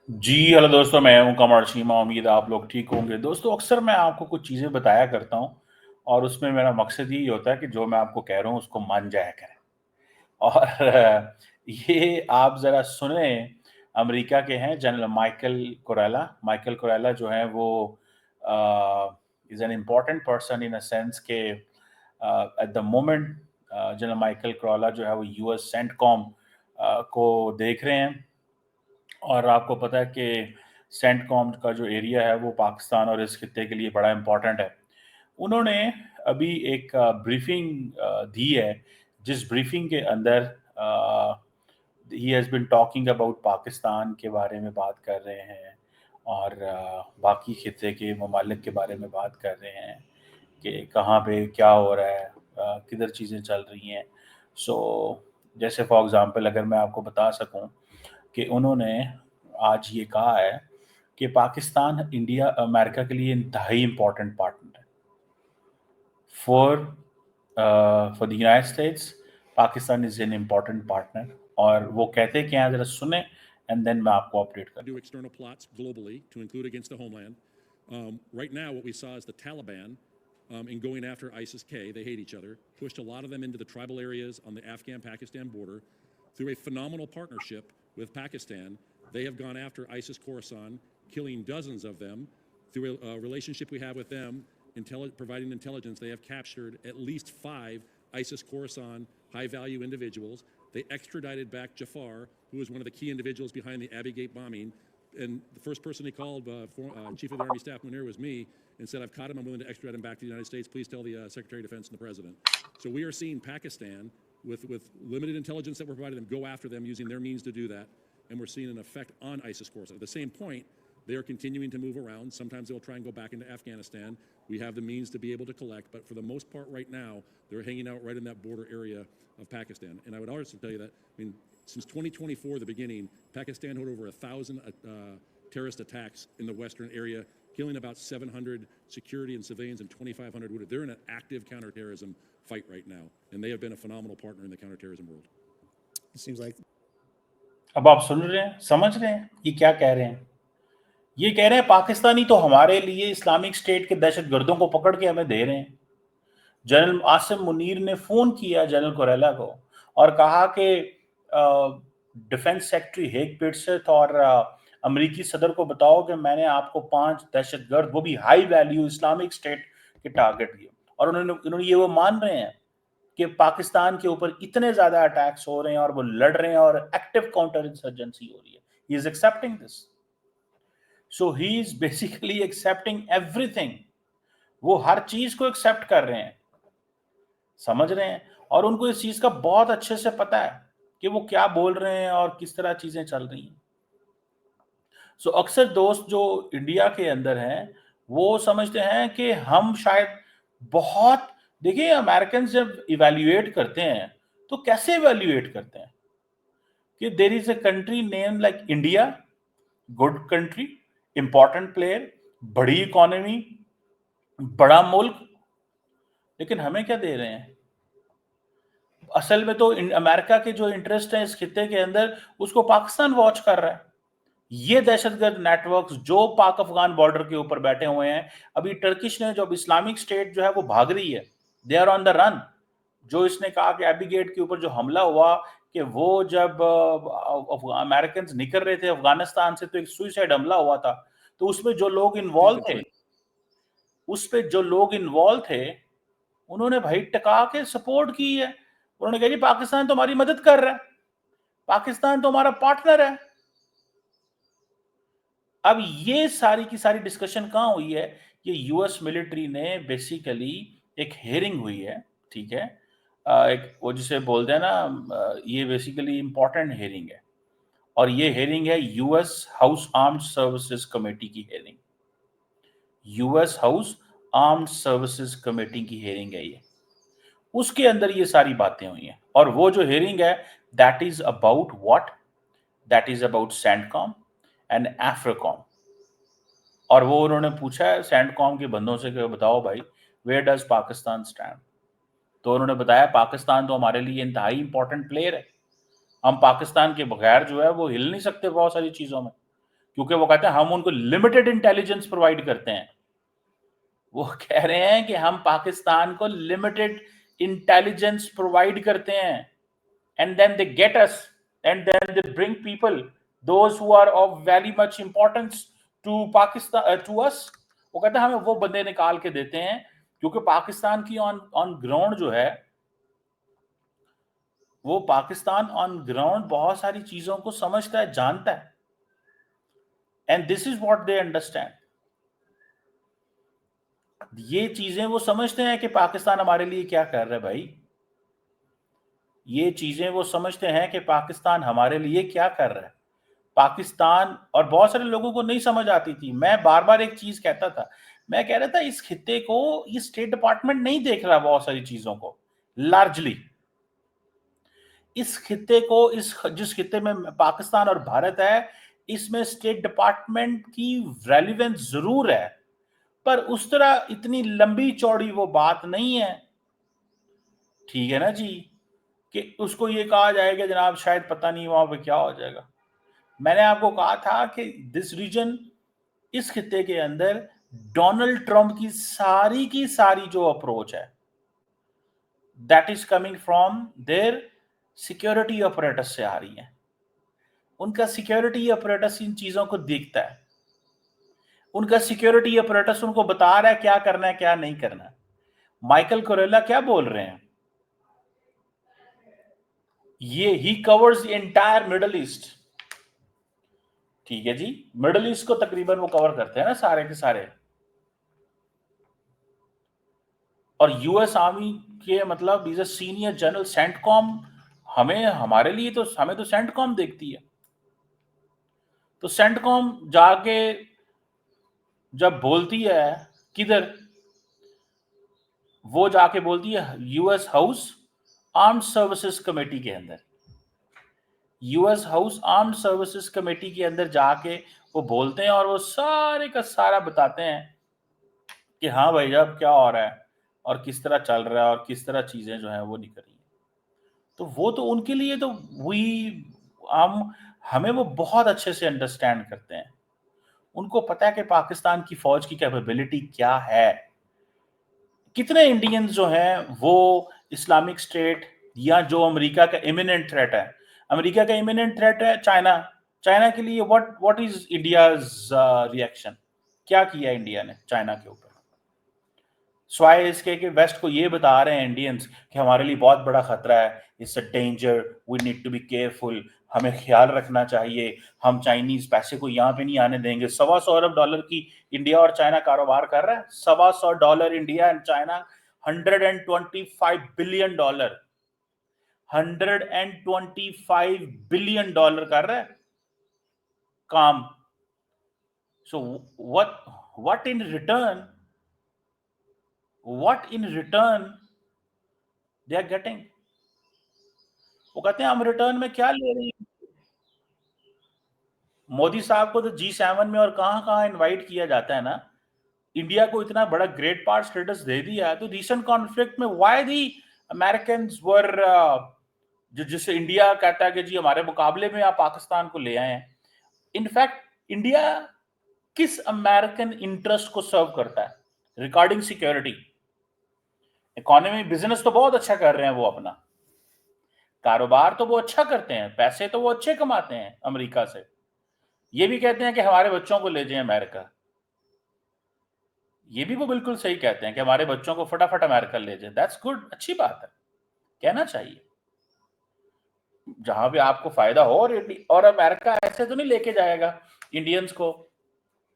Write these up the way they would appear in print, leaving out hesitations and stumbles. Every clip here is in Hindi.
जी, हेलो दोस्तों, मैं हूँ कमर शीमा। उम्मीद है आप लोग ठीक होंगे। दोस्तों, अक्सर मैं आपको कुछ चीज़ें बताया करता हूँ और उसमें मेरा मकसद यही होता है कि जो मैं आपको कह रहा हूँ उसको मान जाया करें। और ये आप ज़रा सुनें, अमेरिका के हैं general Michael Kurilla. Michael Kurilla जो हैं वो is an important person in a sense के at the moment general Michael Kurilla जो है वो यूएस सेंटकॉम को देख रहे हैं। और आपको पता है कि सेंटकॉम का जो एरिया है वो पाकिस्तान और इस खित्ते के लिए बड़ा इम्पोर्टेंट है। उन्होंने अभी एक ब्रीफिंग दी है, जिस ब्रीफिंग के अंदर ही has been talking about Pakistan के बारे में बात कर रहे हैं और बाकी खित्ते के ममालिक के बारे में बात कर रहे हैं कि कहाँ पे क्या हो रहा है, किधर चीज़ें चल रही हैं। सो जैसे फॉर एग्ज़ाम्पल अगर मैं आपको बता सकूँ कि उन्होंने आज ये कहा है कि पाकिस्तान इंडिया अमेरिका के लिए इंतहाई इम्पोर्टेंट पार्टनर है। For for the United states Pakistan is an important partner. और वो कहते क्या हैं ज़रा सुने एंड देन मैं आपको अपडेट Do करूँ। external plots globally to include against the homeland. Right now, what we saw is the Taliban, in going after ISIS-K, they hate each other, pushed a lot of them into the tribal areas on the Afghan-Pakistan border. Through a phenomenal partnership with Pakistan, they have gone after ISIS Khorasan, killing dozens of them. Through a relationship we have with them, providing intelligence, they have captured at least 5 ISIS Khorasan high-value individuals. They extradited back Jafar, who was one of the key individuals behind the Abbey Gate bombing. And the first person he called, Chief of the Army Staff Munir, was me, and said, I've caught him, I'm willing to extradite him back to the United States. Please tell the Secretary of Defense and the President. So we are seeing Pakistan, with limited intelligence that we're providing them, go after them using their means to do that. And we're seeing an effect on ISIS Khorasan. At the same point, they are continuing to move around. Sometimes they'll try and go back into Afghanistan. We have the means to be able to collect, but for the most part right now, they're hanging out right in that border area of Pakistan. And I would also tell you that, since 2024, the beginning, Pakistan had over 1,000 terrorist attacks in the western area, killing about 700 security and civilians and 2,500 wounded. They're in an active counterterrorism fight right now, and they have been a phenomenal partner in the counterterrorism world. It seems like अब आप सुन रहे हैं, समझ रहे हैं ये क्या कह रहे हैं? ये कह रहे हैं पाकिस्तानी तो हमारे लिए इस्लामिक स्टेट के दहशतगर्दों को पकड़ के हमें दे रहे हैं। जनरल आसिम मुनीर ने फोन किया जनरल कुरेला को और कहा कि डिफेंस सेक्रेटरी हेग पिटसेथ और अमेरिकी सदर को बताओ कि मैंने आपको 5 दहशतगर्द, वो भी हाई वैल्यू इस्लामिक स्टेट के टारगेट दिए। और उन्होंने ये वो मान रहे हैं कि पाकिस्तान के ऊपर इतने ज्यादा अटैक्स हो रहे हैं और वो लड़ रहे हैं और एक्टिव काउंटर इंसर्जेंसी हो रही है। He is accepting this. So he is basically accepting everything. वो हर चीज को एक्सेप्ट कर रहे हैं, समझ रहे हैं, और उनको इस चीज का बहुत अच्छे से पता है कि वो क्या बोल रहे हैं और किस तरह चीजें चल रही हैं। सो अक्सर दोस्त जो इंडिया के अंदर हैं वो समझते हैं कि हम शायद बहुत, देखिए अमेरिकन जब इवेल्युएट करते हैं तो कैसे इवेल्युएट करते हैं कि there is a country name like India, good country, important player, बड़ी इकोनॉमी, बड़ा मुल्क, लेकिन हमें क्या दे रहे हैं? असल में तो अमेरिका के जो इंटरेस्ट है इस खित्ते के अंदर उसको पाकिस्तान वॉच कर रहा है। ये दहशतगर्द नेटवर्क्स जो पाक अफगान बॉर्डर के ऊपर बैठे हुए हैं, अभी टर्किश ने जो इस्लामिक स्टेट जो है वो भाग रही है, they are on the run. जो इसने कहा कि एबी गेट के ऊपर जो हमला हुआ कि वो जब अमेरिकन निकल रहे थे अफगानिस्तान से तो एक सुइसाइड हमला हुआ था, तो उसमें जो लोग इन्वॉल्व थे, उस पे जो लोग इन्वॉल्व थे उन्होंने भाई टका के सपोर्ट की है। उन्होंने कहा जी पाकिस्तान तो हमारी मदद कर रहा है, पाकिस्तान तो हमारा पार्टनर है। अब ये सारी की सारी डिस्कशन कहां हुई है? ये यूएस मिलिट्री ने बेसिकली एक हेयरिंग हुई है, ठीक है, एक वो जिसे बोलते हैं ना, ये बेसिकली इंपॉर्टेंट हेयरिंग है। और ये हेयरिंग है US House Armed Services Committee की hearing. US House Armed Services Committee की हेयरिंग है ये। उसके अंदर ये सारी बातें हुई हैं और वो जो हेयरिंग है that is about what? That is about CENTCOM and AFRICOM. और वो उन्होंने पूछा है सेंटकॉम के बंदों से कि बताओ भाई, वेयर डज पाकिस्तान स्टैंड? तो उन्होंने बताया पाकिस्तान तो हमारे लिए इंतहाई इंपॉर्टेंट प्लेयर है, हम पाकिस्तान के बगैर जो है वो हिल नहीं सकते बहुत सारी चीजों में। क्योंकि वो कहते हैं हम उनको लिमिटेड इंटेलिजेंस प्रोवाइड करते हैं। वो कह रहे हैं कि हम पाकिस्तान को लिमिटेड इंटेलिजेंस प्रोवाइड करते हैं, and then they get us, and then they bring people, those who are of very much importance to Pakistan, to us। वो कहते हैं हमें वो बंदे निकाल के देते हैं, क्योंकि पाकिस्तान की ऑन ग्राउंड जो है, वो पाकिस्तान ऑन ग्राउंड बहुत सारी चीजों को समझता है, जानता है, and this is what they understand. ये चीजें वो समझते हैं कि पाकिस्तान हमारे लिए क्या कर रहा है भाई। ये चीजें वो समझते हैं कि पाकिस्तान हमारे लिए क्या कर रहा है। पाकिस्तान, और बहुत सारे लोगों को नहीं समझ आती थी। मैं बार बार एक चीज कहता था, मैं कह रहा था इस खित्ते को ये स्टेट डिपार्टमेंट नहीं देख रहा बहुत सारी चीजों को। लार्जली इस खित्ते को, जिस खित्ते में पाकिस्तान और भारत है, इसमें स्टेट डिपार्टमेंट की रेलिवेंस जरूर है, पर उस तरह इतनी लंबी चौड़ी वो बात नहीं है। ठीक है ना जी, कि उसको ये कहा जाएगा जनाब शायद पता नहीं वहां पे क्या हो जाएगा। मैंने आपको कहा था कि दिस रीजन, इस खित्ते के अंदर डोनाल्ड ट्रंप की सारी जो अप्रोच है, that is coming from their security apparatus से आ रही है। उनका सिक्योरिटी ऑपरेटस इन चीजों को देखता है। उनका सिक्योरिटी ऑपरेटस उनको बता रहा है क्या करना है क्या नहीं करना है। माइकल कोरेला क्या बोल रहे हैं, ये ही कवर्स एंटायर मिडल ईस्ट। ठीक है जी, मिडल ईस्ट को तकरीबन वो कवर करते हैं ना सारे के सारे। और यूएस आर्मी के मतलब is a senior general. CENTCOM हमारे लिए तो, हमें तो सेंटकॉम देखती है। तो सेंटकॉम जाके जब बोलती है किधर, वो जाके बोलती है US House Armed Services committee के अंदर। US House Armed Services committee के अंदर जाके वो बोलते हैं, और वो सारे का सारा बताते हैं कि हाँ भाई अब क्या हो रहा है और किस तरह चल रहा है और किस तरह चीजें जो है वो निकल रही है। तो वो तो उनके लिए तो हमें वो बहुत अच्छे से अंडरस्टैंड करते हैं। उनको पता है कि पाकिस्तान की फौज की कैपेबिलिटी क्या है। कितने इंडियंस जो हैं वो इस्लामिक स्टेट, या जो अमेरिका का इमिनेंट थ्रेट है, अमेरिका का इमिनेंट थ्रेट है चाइना। चाइना के लिए व्हाट इज इंडियाज रिएक्शन, क्या किया इंडिया ने चाइना के ऊपर। स्वाय इसके कि वेस्ट को ये बता रहे हैं इंडियंस कि हमारे लिए बहुत बड़ा खतरा है, it's a danger, we need to be careful, हमें ख्याल रखना चाहिए, हम चाइनीज पैसे को यहाँ पे नहीं आने देंगे। $125 अरब की इंडिया और चाइना कारोबार कर रहा है। $125 India and China, $125 billion, $125 billion कर रहा है काम। So what in return, they are getting. वो कहते हैं हम रिटर्न में क्या ले रहे हैं। मोदी साहब को तो G7 में और कहां कहां इनवाइट किया जाता है ना। इंडिया को इतना बड़ा ग्रेट पार्ट स्टेटस दे दिया है, तो रीसेंट कॉन्फ्लिक्ट में व्हाई दी अमेरिकन्स वर, जिससे इंडिया कहता है कि जी हमारे मुकाबले में आप पाकिस्तान को ले आए हैं। इनफैक्ट इंडिया किस अमेरिकन इंटरेस्ट को सर्व करता है रिगार्डिंग सिक्योरिटी। इकोनॉमी बिजनेस तो बहुत अच्छा कर रहे हैं वो, अपना कारोबार तो वो अच्छा करते हैं, पैसे तो वो अच्छे कमाते हैं अमेरिका से। ये भी कहते हैं कि हमारे बच्चों को ले जाएं अमेरिका। ये भी वो बिल्कुल सही कहते हैं कि हमारे बच्चों को फटाफट अमेरिका ले जाएं। दैट्स गुड, अच्छी बात है, कहना चाहिए। जहां भी आपको फायदा हो, और अमेरिका ऐसे तो नहीं लेके जाएगा इंडियंस को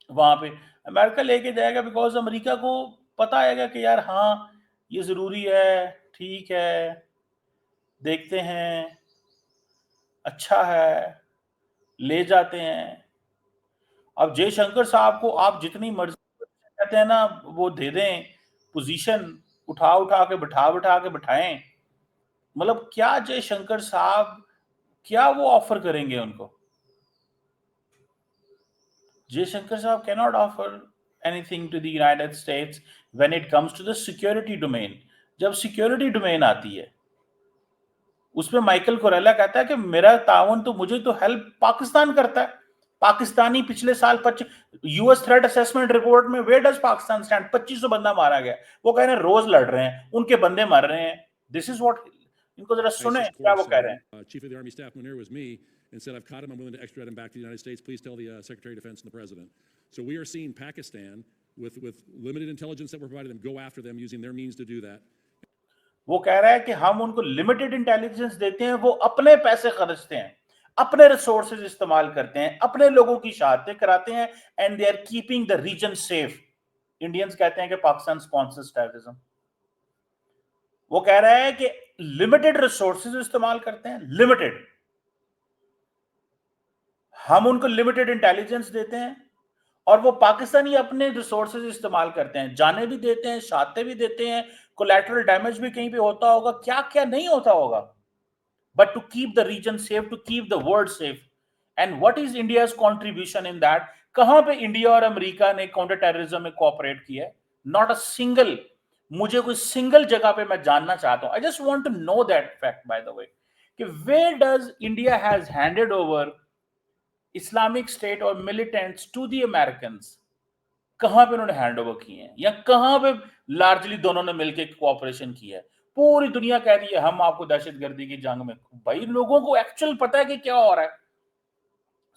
वहां पे। अमेरिका लेके जाएगा बिकॉज अमेरिका को पता आएगा कि यार हाँ ये जरूरी है, ठीक है, देखते हैं, अच्छा है, ले जाते हैं। अब जयशंकर साहब को आप जितनी मर्जी कहते हैं ना वो दे दें पोजीशन, उठा उठा के बिठा के बिठाएं, मतलब क्या जयशंकर साहब क्या वो ऑफर करेंगे उनको। जयशंकर साहब cannot offer anything to the United States when it comes to the security domain. जब सिक्योरिटी डोमेन आती है उसमें माइकल कोरेला कहता है कि मेरा ताउन तो, मुझे तो हेल्प पाकिस्तान करता है, पाकिस्तानी पिछले साल यूएस थ्रेट असेसमेंट रिपोर्ट में वेयर डज पाकिस्तान स्टैंड, 2500 बंदा मारा गया, वो कह रहे हैं रोज लड़ रहे हैं, उनके बंदे मर रहे हैं। दिस इज व्हाट, इनको जरा सुने ISIS क्या core वो कह रहे हैं। Chief of the Army Staff Munir was me and said, I've caught him, I'm willing to extradite him back to the United States. Please tell the Secretary of Defense and the President. So we are seeing Pakistan, with limited intelligence that we're providing them, go after them using their means to do that. वो कह रहा है कि हम उनको लिमिटेड इंटेलिजेंस देते हैं, वो अपने पैसे खर्चते हैं, अपने रिसोर्सेज इस्तेमाल करते हैं, अपने लोगों की शहादतें कराते हैं, and they are keeping the region safe. Indians कहते हैं कि पाकिस्तान स्पॉन्सर्स टेररिज्म। वो कह रहा है कि लिमिटेड रिसोर्सेज इस्तेमाल करते हैं, लिमिटेड, हम उनको लिमिटेड इंटेलिजेंस देते हैं और वो पाकिस्तानी अपने रिसोर्सेज इस्तेमाल करते हैं, जाने भी देते हैं, शहादतें भी देते हैं, कोलैटरल डैमेज भी कहीं पे होता होगा, क्या क्या नहीं होता होगा, but to keep the region safe, to keep the world safe. And what is India's contribution in that? कहां पे इंडिया और अमेरिका ने काउंटर टेररिज्म में कोऑपरेट किया है? Not a single. मुझे कोई सिंगल जगह पे मैं जानना चाहता हूं, I just want to know that fact by the way, कि where does India has handed over Islamic State और मिलिटेंट्स टू द अमेरिकन, कहां पे उन्होंने हैंड ओवर किए हैं, या कहां पे लार्जली दोनों ने मिलकर कोऑपरेशन किया है? पूरी दुनिया कह रही है हम आपको दहशतगर्दी की जंग में, भाई लोगों को एक्चुअल पता है कि क्या हो रहा है।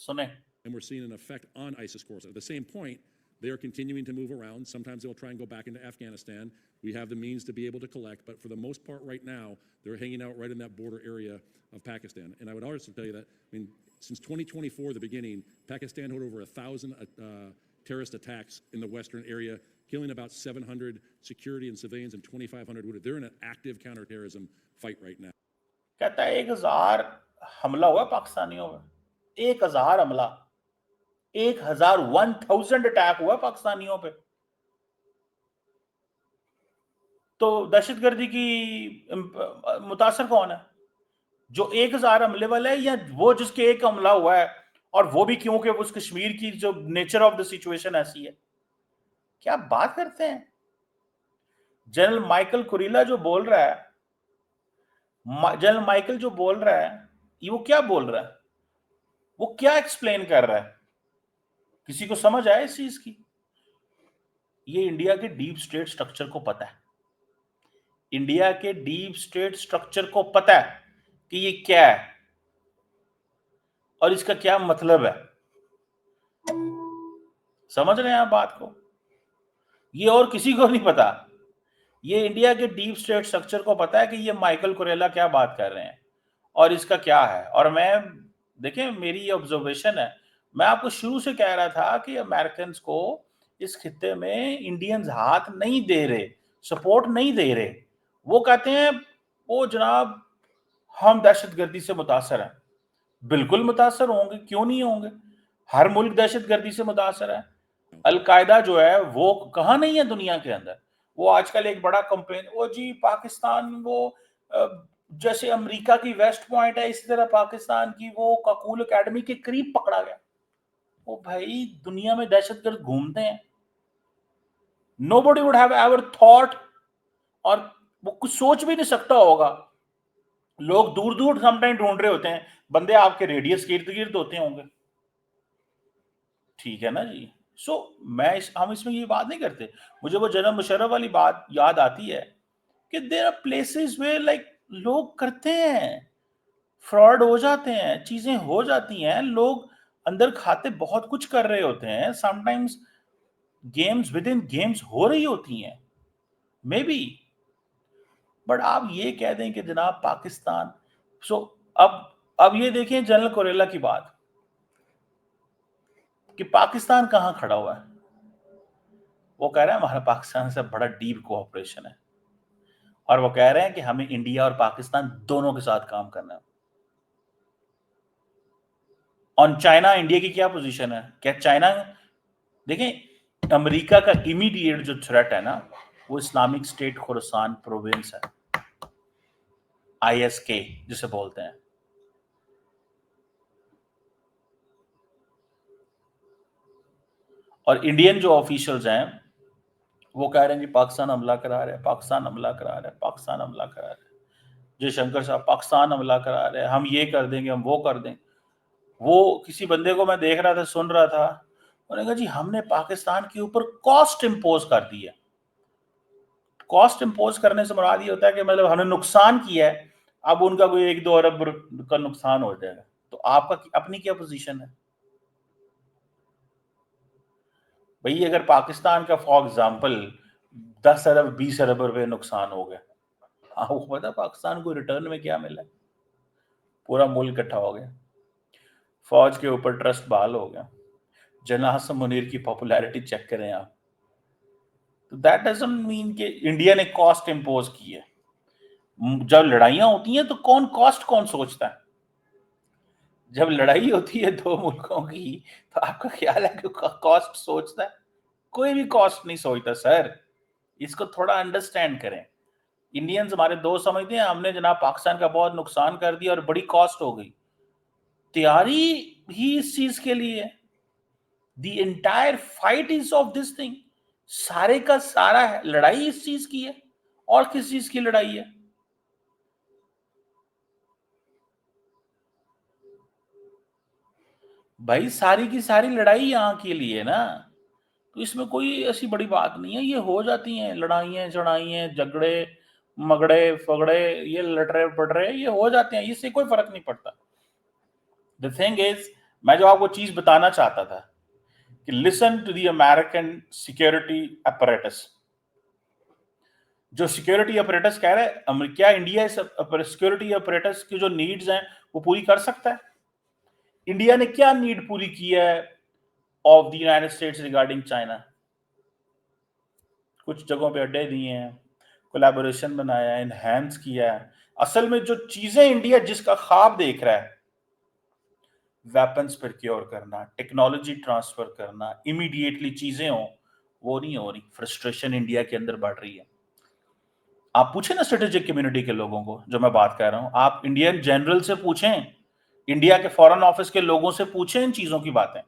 सुने। And we're seeing an effect on ISIS cores. At the same point, they are continuing to move around. Sometimes they'll try and go back into Afghanistan. We have the means to be able to collect, but for the most part right now, they're hanging out right in that border area of Pakistan. And I would also tell you that, I mean, since 2024, the beginning, Pakistan had over 1,000 terrorist attacks in the western area, killing about 700 security and civilians and 2,500 wounded. They're in an active counterterrorism fight right now. कहता है 1000 हमला हुआ पाकिस्तानियों में, 1000 हमला, 1000 अटैक हुआ पाकिस्तानियों पे। तो दहशतगर्दी की मुतासर कौन है? जो 1000 हमले वाला है, या वो जिसके एक हमला हुआ है, और वो भी क्योंकि उस कश्मीर की जो नेचर ऑफ द सिचुएशन ऐसी है? क्या बात करते हैं? जनरल माइकल कुरीला जो बोल रहा है, जनरल माइकल जो बोल रहा है, ये वो क्या बोल रहा है? वो क्या एक्सप्लेन कर रहा है? किसी को समझ आए इस चीज की? ये इंडिया के डीप स्टेट स्ट्रक्चर को पता है, इंडिया के डीप स्टेट स्ट्रक्चर को पता है कि ये क्या है और इसका क्या मतलब है। समझ रहे हैं आप बात को? ये और किसी को नहीं पता, ये इंडिया के डीप स्टेट स्ट्रक्चर को पता है कि ये माइकल कुरेला क्या बात कर रहे हैं और इसका क्या है। और मैं, देखें, मेरी ऑब्जर्वेशन है, मैं आपको शुरू से कह रहा था कि अमेरिकन को इस खित्ते में इंडियंस हाथ नहीं दे रहे, सपोर्ट नहीं दे रहे। वो कहते हैं वो जनाब हम दहशतगर्दी से मुतासर हैं। बिल्कुल मुतासर होंगे, क्यों नहीं होंगे? हर मुल्क दहशतगर्दी से मुतासर है। अलकायदा जो है वो कहाँ नहीं है दुनिया के अंदर। वो आजकल एक बड़ा कंपेन, वो जी पाकिस्तान वो जैसे अमेरिका की वेस्ट पॉइंट है, इसी तरह पाकिस्तान की वो काकूल एकेडमी के करीब पकड़ा गया। वो भाई दुनिया में दहशतगर्द घूमते हैं, nobody would have ever thought, और वो कुछ सोच भी नहीं सकता होगा। लोग दूर दूर समटाइम ढूंढ रहे होते हैं, बंदे आपके रेडियस के इर्द गिर्द होते होंगे, ठीक है ना जी। सो हम इसमें ये बात नहीं करते। मुझे वो जनरल मुशर्रफ वाली बात याद आती है कि there are places where like लोग करते हैं, फ्रॉड हो जाते हैं, चीजें हो जाती हैं, लोग अंदर खाते बहुत कुछ कर रहे होते हैं, sometimes games with in games हो रही होती हैं मे बी, बट आप ये कह दें कि जनाब पाकिस्तान। सो अब ये देखें जनरल कुरेला की बात कि पाकिस्तान कहां खड़ा हुआ है। वो कह रहा है हमारा पाकिस्तान से बड़ा डीप कोऑपरेशन है, और वो कह रहे हैं कि हमें इंडिया और पाकिस्तान दोनों के साथ काम करना है। ऑन चाइना इंडिया की क्या पोजीशन है? क्या चाइना, देखें, अमेरिका का इमीडिएट जो थ्रेट है ना, वो इस्लामिक स्टेट खुरासान प्रोविंस है, ISK जिसे बोलते हैं। और इंडियन जो ऑफिशियल्स हैं वो कह रहे हैं कि पाकिस्तान हमला करा रहे हैं, पाकिस्तान हमला करा रहे हैं, पाकिस्तान हमला करा रहे हैं। जयशंकर साहब पाकिस्तान हमला करा रहे हैं, हम ये कर देंगे, हम वो कर देंगे। वो किसी बंदे को मैं देख रहा था, सुन रहा था, उन्होंने कहा जी हमने पाकिस्तान के ऊपर कॉस्ट इम्पोज कर दी है। कॉस्ट इम्पोज करने से मुराद ये होता है कि मतलब हमने नुकसान किया है, अब उनका कोई 1-2 अरब का नुकसान हो जाएगा। तो आपका अपनी क्या पोजीशन है भाई? अगर पाकिस्तान का फॉर एग्जांपल 10 अरब 20 अरब रुपए नुकसान हो गया, आपको पता पाकिस्तान को रिटर्न में क्या मिला? पूरा मुल्क इकट्ठा हो गया, फौज के ऊपर ट्रस्ट बहाल हो गया। जनरल हसन मुनीर की पॉपुलैरिटी चेक करें आप। तो दैट डजंट मीन कि इंडिया ने कॉस्ट इम्पोज की है। जब लड़ाइयां होती हैं तो कौन सोचता है? जब लड़ाई होती है दो मुल्कों की, तो आपका ख्याल है कि कॉस्ट सोचता है? कोई भी कॉस्ट नहीं सोचता सर। इसको थोड़ा अंडरस्टैंड करें। इंडियंस हमारे दोस्त समझते हैं हमने जनाब पाकिस्तान का बहुत नुकसान कर दिया और बड़ी कॉस्ट हो गई। तैयारी ही इस चीज के लिए, the entire fight is of this thing. सारे का सारा है लड़ाई इस चीज की है। और किस चीज की लड़ाई है? भाई सारी की सारी लड़ाई यहां के लिए ना। तो इसमें कोई ऐसी बड़ी बात नहीं है, ये हो जाती हैं लड़ाइयाँ चढ़ाइयाँ झगड़े मगड़े फगड़े, ये लटरे पटरे ये हो जाते हैं, इससे कोई फर्क नहीं पड़ता। द थिंग इज, मैं जो आपको चीज बताना चाहता था कि listen to the American security apparatus. जो सिक्योरिटी अपरेटस कह रहा है क्या इंडिया इस सिक्योरिटी अपरेटस की जो नीड्स हैं वो पूरी कर सकता है? इंडिया ने क्या नीड पूरी की है of the United states regarding China? कुछ जगहों पे अड्डे दिए हैं, कोलैबोरेशन बनाया है, इनहैंस किया है। असल में जो चीजें इंडिया जिसका ख्वाब देख रहा है, वेपन्स प्रोक्योर करना, टेक्नोलॉजी ट्रांसफर करना, इमीडिएटली चीजें हो, वो नहीं हो रही। फ्रस्ट्रेशन इंडिया के अंदर बढ़ रही है। आप पूछें ना स्ट्रेटेजिक कम्युनिटी के लोगों को, जो मैं बात कर रहा हूं, आप इंडियन जनरल से पूछें, इंडिया के फॉरेन ऑफिस के लोगों से पूछें इन चीजों की बातें।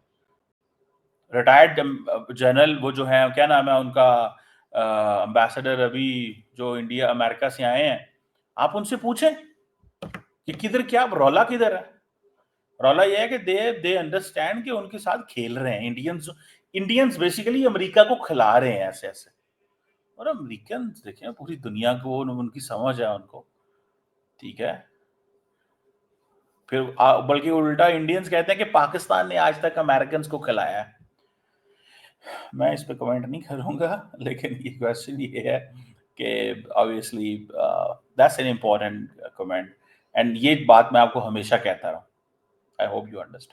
रिटायर्ड जनरल वो जो है, क्या नाम है उनका, एम्बेसडर अभी जो इंडिया अमेरिका से आए हैं, आप उनसे पूछें कि किधर क्या रौला किधर है। रौला यह है कि दे अंडरस्टैंड कि उनके साथ खेल रहे हैं इंडियंस। इंडियंस बेसिकली अमेरिका को खिला रहे हैं ऐसे ऐसे। और अमेरिकन देखें पूरी दुनिया को उनकी समझ है उनको, ठीक है। फिर बल्कि उल्टा इंडियंस कहते हैं कि पाकिस्तान ने आज तक अमेरिकन को खिलाया है। मैं इस पे कमेंट नहीं करूंगा, लेकिन ये क्वेश्चन ये है कि obviously that's an important comment, and ये बात मैं आपको हमेशा कहता रहा हूं। I hope you understand.